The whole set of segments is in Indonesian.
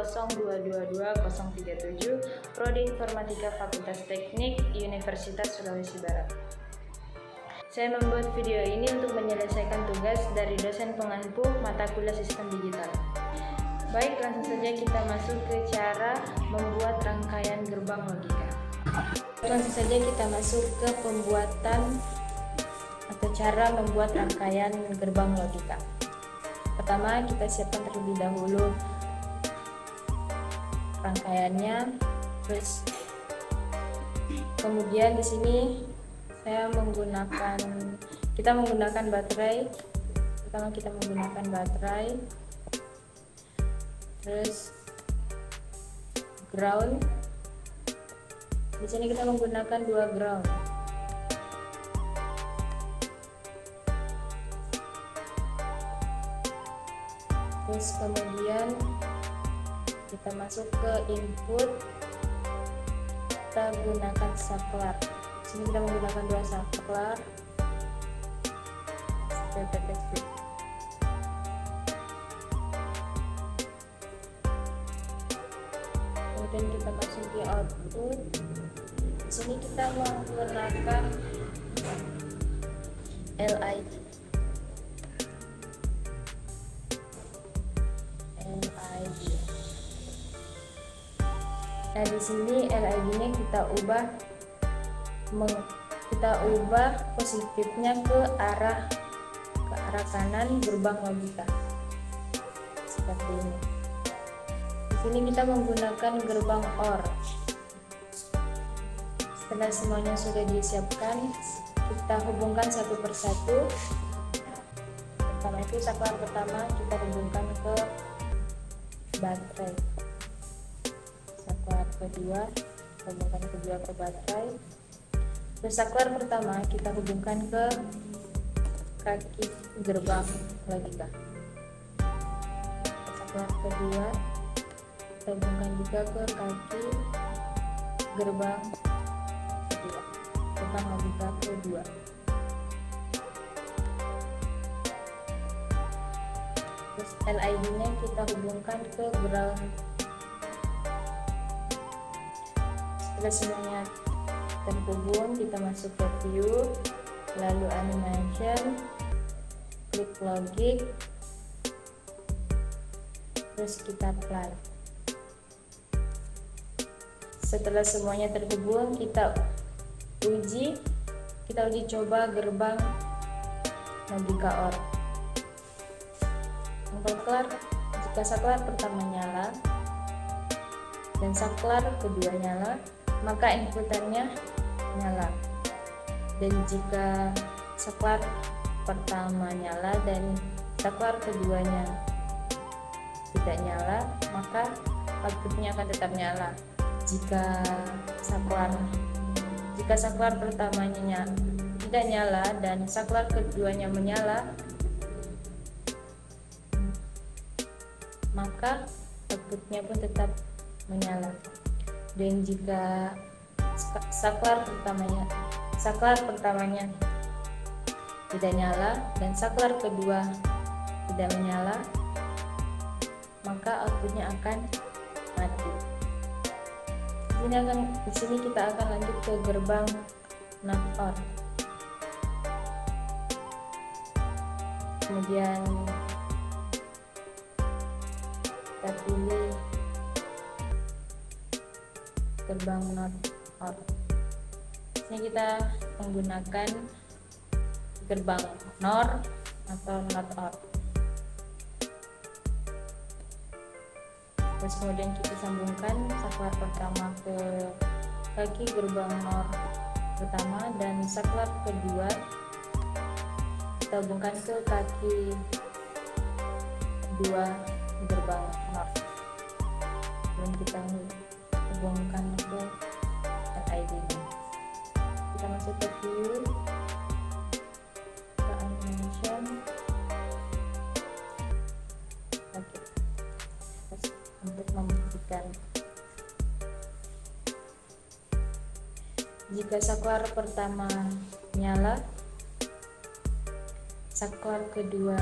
0222 Prodi Informatika Fakultas Teknik Universitas Sulawesi Barat. Saya membuat video ini untuk menyelesaikan tugas dari dosen pengampu mata kuliah Sistem Digital. Baik, langsung saja kita masuk ke cara membuat rangkaian gerbang logika. Langsung saja kita masuk ke pembuatan atau cara membuat rangkaian gerbang logika. Pertama, kita siapkan terlebih dahulu rangkaiannya. Terus kemudian di sini kita menggunakan baterai. Pertama kita menggunakan baterai, terus ground. Di sini kita menggunakan 2 ground. Terus kemudian kita masuk ke input, kita gunakan saklar. Di sini kita menggunakan 2 saklar. Kemudian kita masuk di output. Di sini kita menggunakan LID. Nah, di sini LID-nya kita ubah positifnya ke arah kanan gerbang logika. Seperti ini. Di sini kita menggunakan gerbang OR. Setelah semuanya sudah disiapkan, kita hubungkan satu persatu. Pertama itu saklar pertama kita hubungkan ke baterai. Saklar kedua hubungkan kedua ke baterai. Terus saklar pertama kita hubungkan ke kaki gerbang logika. Saklar kedua kita hubungkan juga ke kaki gerbang logika kedua. Terus LID-nya kita hubungkan ke ground. Setelah semuanya terhubung, kita masuk ke view, lalu animation, klik logic, terus kita apply. Setelah semuanya terhubung, kita uji coba gerbang logika OR. Jika saklar pertama nyala dan saklar kedua nyala, maka inputannya nyala. Dan jika saklar pertama nyala dan saklar keduanya tidak nyala, maka outputnya akan tetap nyala. Jika saklar pertamanya tidak nyala dan saklar keduanya menyala, maka outputnya pun tetap menyala. Dan jika saklar pertamanya tidak nyala dan saklar kedua tidak menyala, maka outputnya akan mati. Di sini kita akan lanjut ke gerbang NOT OR. Kemudian kita pilih gerbang NOT OR. Ini kita menggunakan gerbang NOR atau NOT OR. Terus kemudian kita sambungkan saklar pertama ke kaki gerbang NOR pertama dan saklar kedua kita hubungkan ke kaki kedua gerbang NOR. Dan kita hubungkan ke LID-nya. Kita masuk ke view, ke animation, untuk membuktikan. Jika saklar pertama nyala, saklar kedua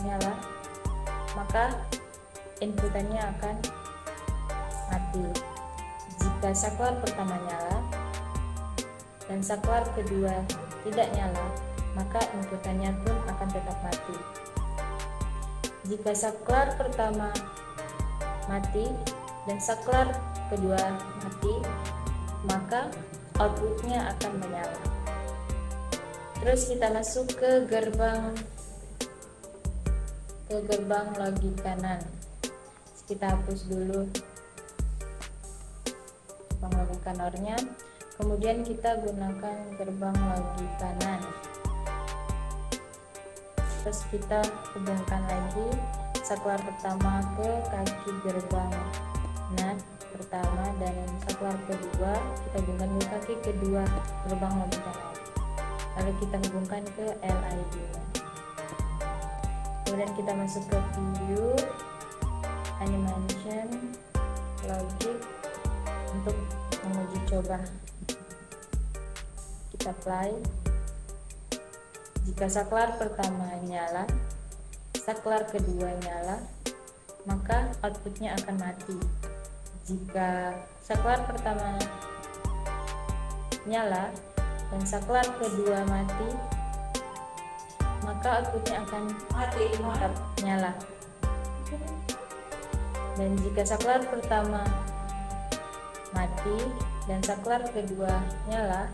nyala, maka inputannya akan mati. Jika saklar pertama nyala dan saklar kedua tidak nyala, maka inputannya pun akan tetap mati. Jika saklar pertama mati dan saklar kedua mati, maka outputnya akan menyala. Terus kita masuk ke gerbang logi kanan. Kita hapus dulu gerbang logi kanornya, kemudian kita gunakan gerbang logi kanan. Terus kita hubungkan lagi saklar pertama ke kaki gerbang NAT pertama dan saklar kedua kita hubungkan ke kaki kedua gerbang logi kanan. Lalu kita hubungkan ke LID nya. Kemudian kita masuk ke view, animation, logic untuk menguji coba. Kita play. Jika saklar pertama nyala, saklar kedua nyala, maka outputnya akan mati. Jika saklar pertama nyala dan saklar kedua mati, maka outputnya akan tetap nyala. Dan jika saklar pertama mati dan saklar kedua nyala,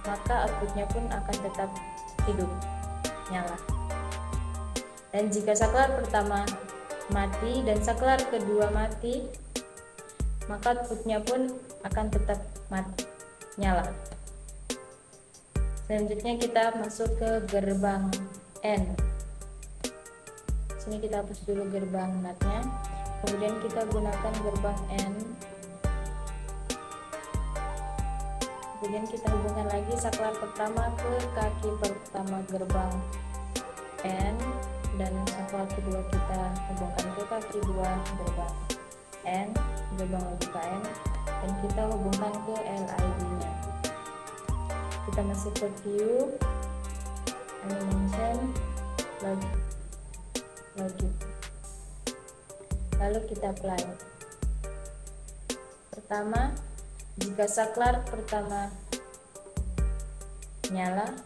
maka outputnya pun akan tetap hidup, nyala. Dan jika saklar pertama mati dan saklar kedua mati, maka outputnya pun akan tetap mati, nyala. Selanjutnya kita masuk ke gerbang N. Sini kita hapus dulu gerbang NAT-nya, kemudian kita gunakan gerbang N. Kemudian kita hubungkan lagi saklar pertama ke kaki pertama gerbang N dan saklar kedua kita hubungkan ke kaki dua gerbang N, gerbang logika N, dan kita hubungkan ke LID nya. Kita masuk ke view, animation, logic, lalu kita play. Pertama, jika saklar pertama nyala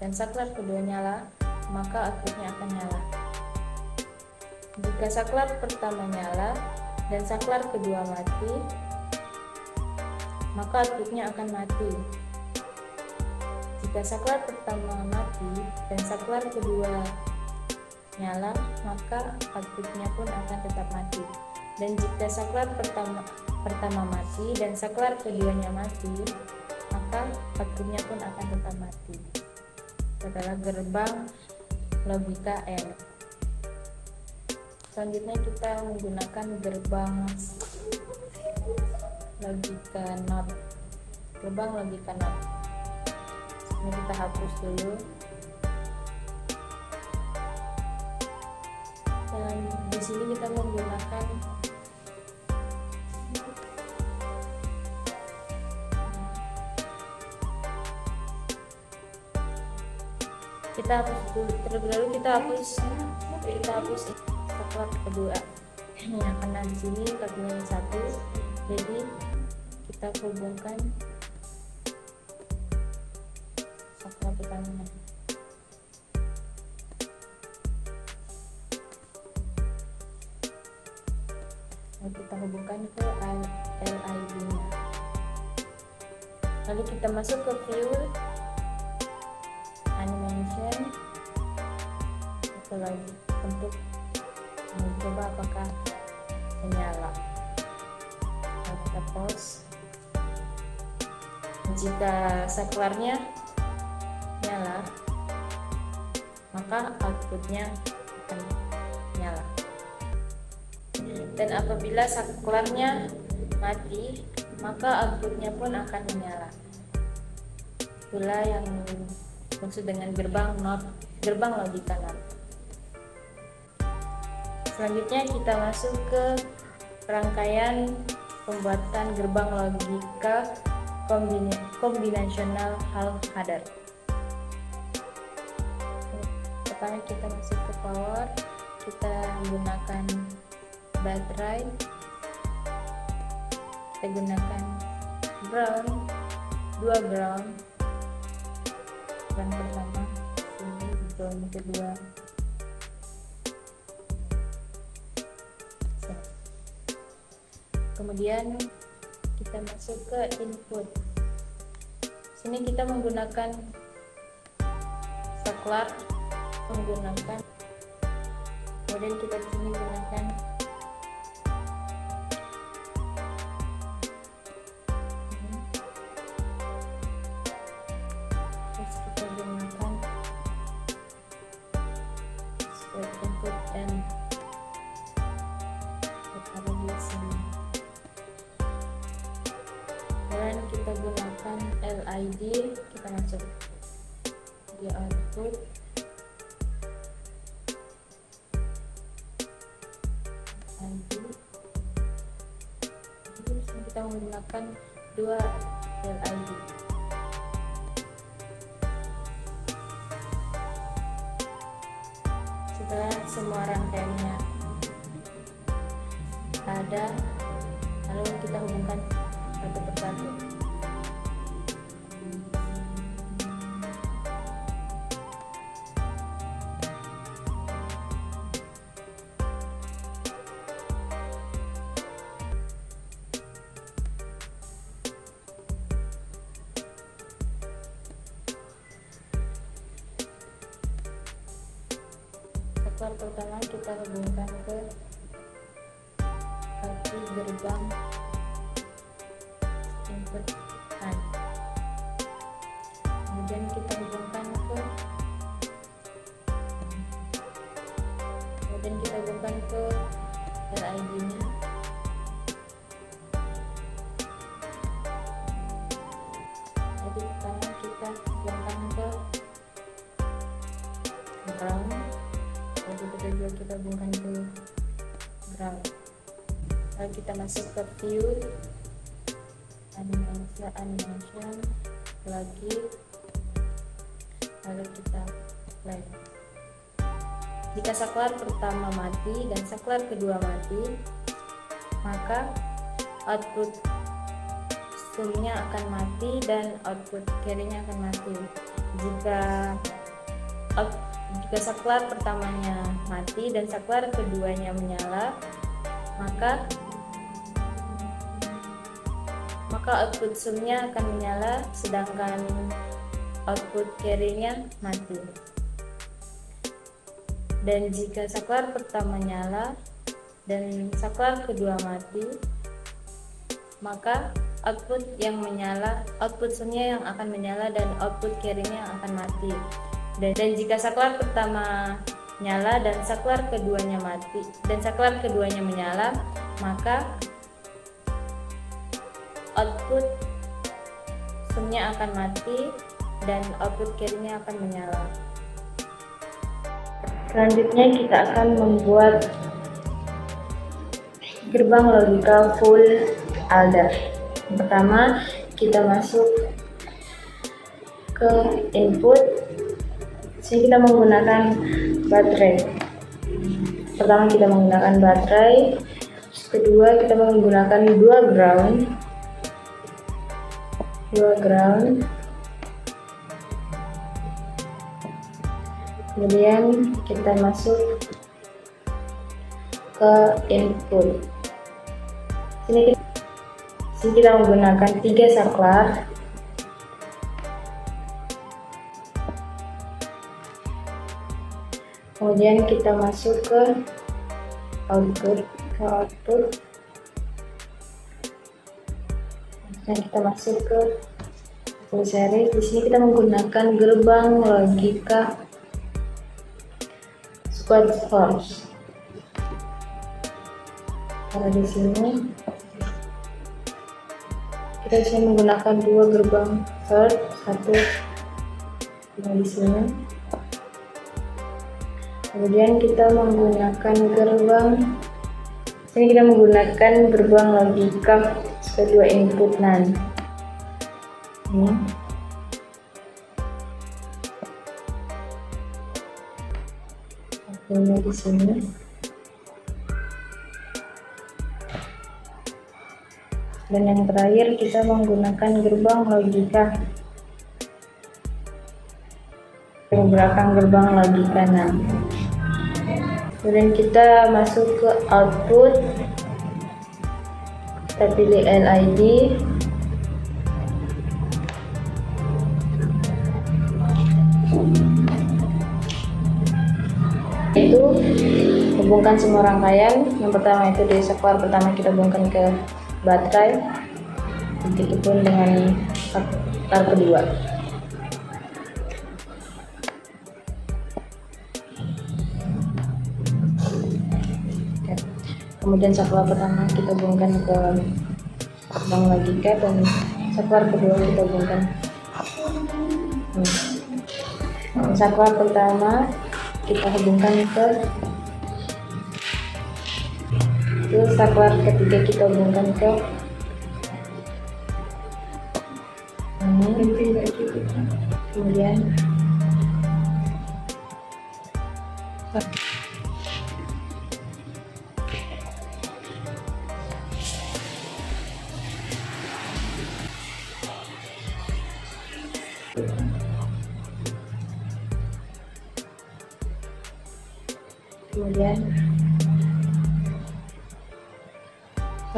dan saklar kedua nyala, maka outputnya akan nyala. Jika saklar pertama nyala dan saklar kedua mati, maka outputnya akan mati. Jika saklar pertama mati dan saklar kedua nyala, maka outputnya pun akan tetap mati. Dan jika saklar pertama mati dan saklar keduanya mati, maka outputnya pun akan tetap mati. Adalah gerbang logika N. Selanjutnya kita menggunakan gerbang logika NOT. Gerbang logika NOT. Ini kita hapus dulu. Dan di sini kita menggunakan kita hapus dulu, terlebih dahulu kita hapus saklar kedua. Nah, karena di sini kakinya satu, jadi kita hubungkan saklar pertama. Lalu kita hubungkan ke LID nya. Lalu kita masuk ke view, animation, itu lagi untuk mencoba apakah menyala. Lalu kita pause. Jika saklarnya nyala, maka outputnya akan nyala. Dan apabila saklarnya mati, maka outputnya pun akan menyala. Itulah yang maksud dengan gerbang NOT, gerbang logika NOT. Selanjutnya kita masuk ke rangkaian pembuatan gerbang logika kombinasional Hall Adder. Pertama kita masuk ke power, kita menggunakan baterai, kita gunakan ground, 2 ground pertama, ini ground kedua. Kemudian kita masuk ke input. Sini kita menggunakan saklar, kemudian kita di sini gunakan input dan taruh di sini. Dan kita gunakan LID, kita masuk di output. Kita menggunakan 2 LID. Setelah semua rangkaiannya ada, lalu kita hubungkan satu persatu. Saklar pertama kita hubungkan ke kaki gerbang input NAND. Kemudian kita hubungkan ke LID-nya. Jadi pertama kita hubungkan ke ground. Jadi kedua kita hubungkan ke ground. Lalu kita masuk ke view, animation lagi, lalu kita play. Jika saklar pertama mati dan saklar kedua mati, maka output zoomnya akan mati dan output carry-nya akan mati. Jika saklar pertamanya mati dan saklar keduanya menyala, maka output zoomnya akan menyala, sedangkan output carry-nya mati. Dan jika saklar pertama nyala dan saklar kedua mati, maka output zoomnya yang akan menyala dan output carry-nya akan mati. Dan jika saklar pertama nyala dan saklar keduanya mati dan saklar keduanya menyala, maka output zoomnya akan mati dan output carry-nya akan menyala. Selanjutnya kita akan membuat gerbang logika full ALDA. Pertama kita masuk ke input. Sini kita menggunakan baterai. Pertama kita menggunakan baterai. Kedua kita menggunakan 2 ground. Kemudian kita masuk ke input. Sini kita menggunakan 3 saklar. Kemudian kita masuk ke output. Dan kita masuk ke full series. Di sini kita menggunakan gerbang logika squad force. Karena di sini kita bisa menggunakan 2 gerbang third, satu di sini. Kemudian kita menggunakan gerbang logika kedua input NAND. Ini di sini. Dan yang terakhir kita menggunakan gerbang logika. Pergerakan gerbang logika 6. Kemudian kita masuk ke output, kita pilih LED, itu hubungkan semua rangkaian. Yang pertama itu di saklar pertama kita hubungkan ke baterai, begitupun dengan saklar kedua. Kemudian saklar pertama kita hubungkan ke gerbang logika dan saklar kedua kita hubungkan. Saklar pertama kita hubungkan ke saklar ketiga, kita hubungkan ke kemudian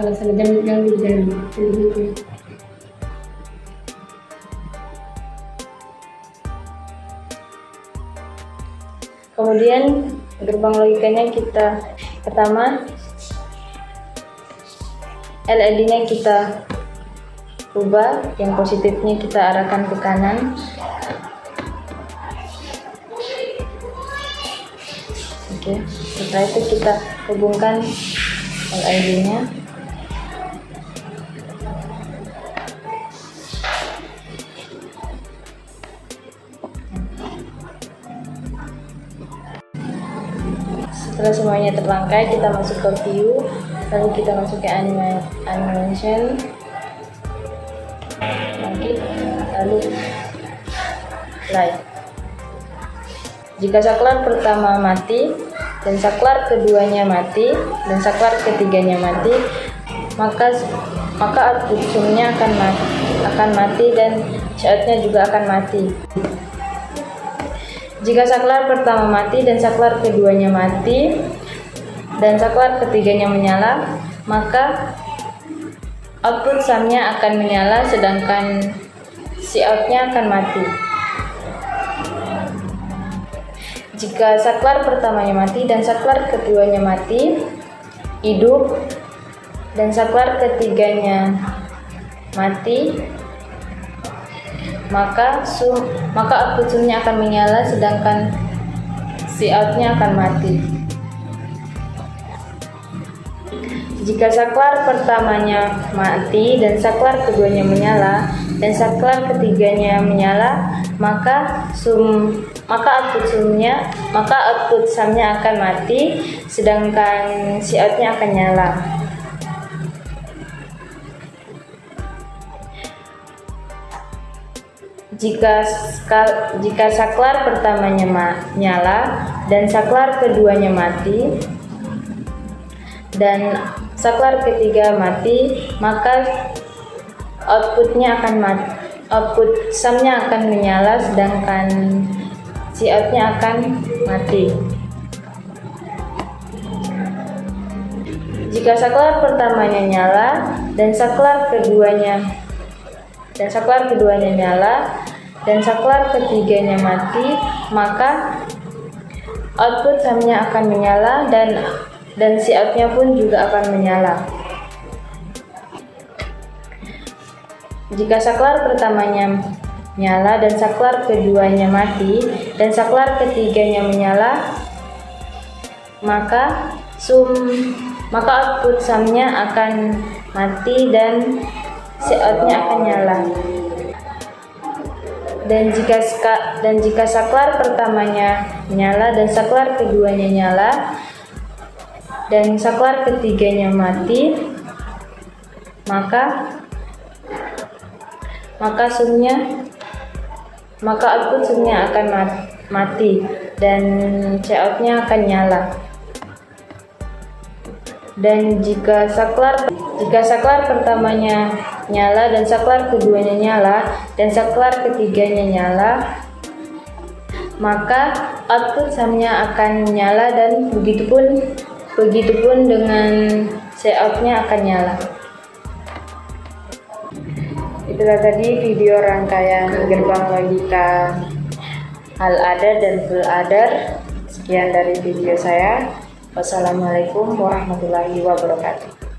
kalau salah jam kemudian gerbang logikanya kita pertama LED-nya kita rubah, yang positifnya kita arahkan ke kanan. Oke, setelah itu kita hubungkan LED-nya. Setelah semuanya terrangkai, kita masuk ke view, lalu kita masuk ke animation lagi, lalu live. Jika saklar pertama mati dan saklar keduanya mati dan saklar ketiganya mati, maka output zoom-nya akan mati dan shot-nya juga akan mati. Jika saklar pertama mati dan saklar keduanya mati dan saklar ketiganya menyala, maka output sum-nya akan menyala sedangkan cout-nya akan mati. Jika saklar pertamanya mati dan saklar keduanya mati, hidup, dan saklar ketiganya mati, maka output zoom-nya akan menyala sedangkan cout-nya akan mati. Jika saklar pertamanya mati dan saklar keduanya menyala dan saklar ketiganya menyala, maka output sum-nya akan mati sedangkan cout-nya akan nyala. Jika saklar pertamanya nyala dan saklar keduanya mati dan saklar ketiga mati, maka output sum-nya akan menyala sedangkan cout-nya akan mati. Jika saklar pertamanya nyala dan saklar keduanya nyala dan saklar ketiganya mati, maka output sum-nya akan menyala dan cout-nya pun juga akan menyala. Jika saklar pertamanya nyala dan saklar keduanya mati dan saklar ketiganya menyala, maka output sum-nya akan mati dan cout-nya akan nyala. Dan jika saklar pertamanya nyala dan saklar keduanya nyala dan saklar ketiganya mati, maka output sum-nya akan mati dan cout-nya akan nyala. Dan jika saklar pertamanya nyala dan saklar keduanya nyala dan saklar ketiganya nyala, maka output sumnya akan nyala dan begitupun dengan Cout-nya akan nyala. Itulah tadi video rangkaian gerbang logika hal adder dan full adder. Sekian dari video saya. Wassalamualaikum warahmatullahi wabarakatuh.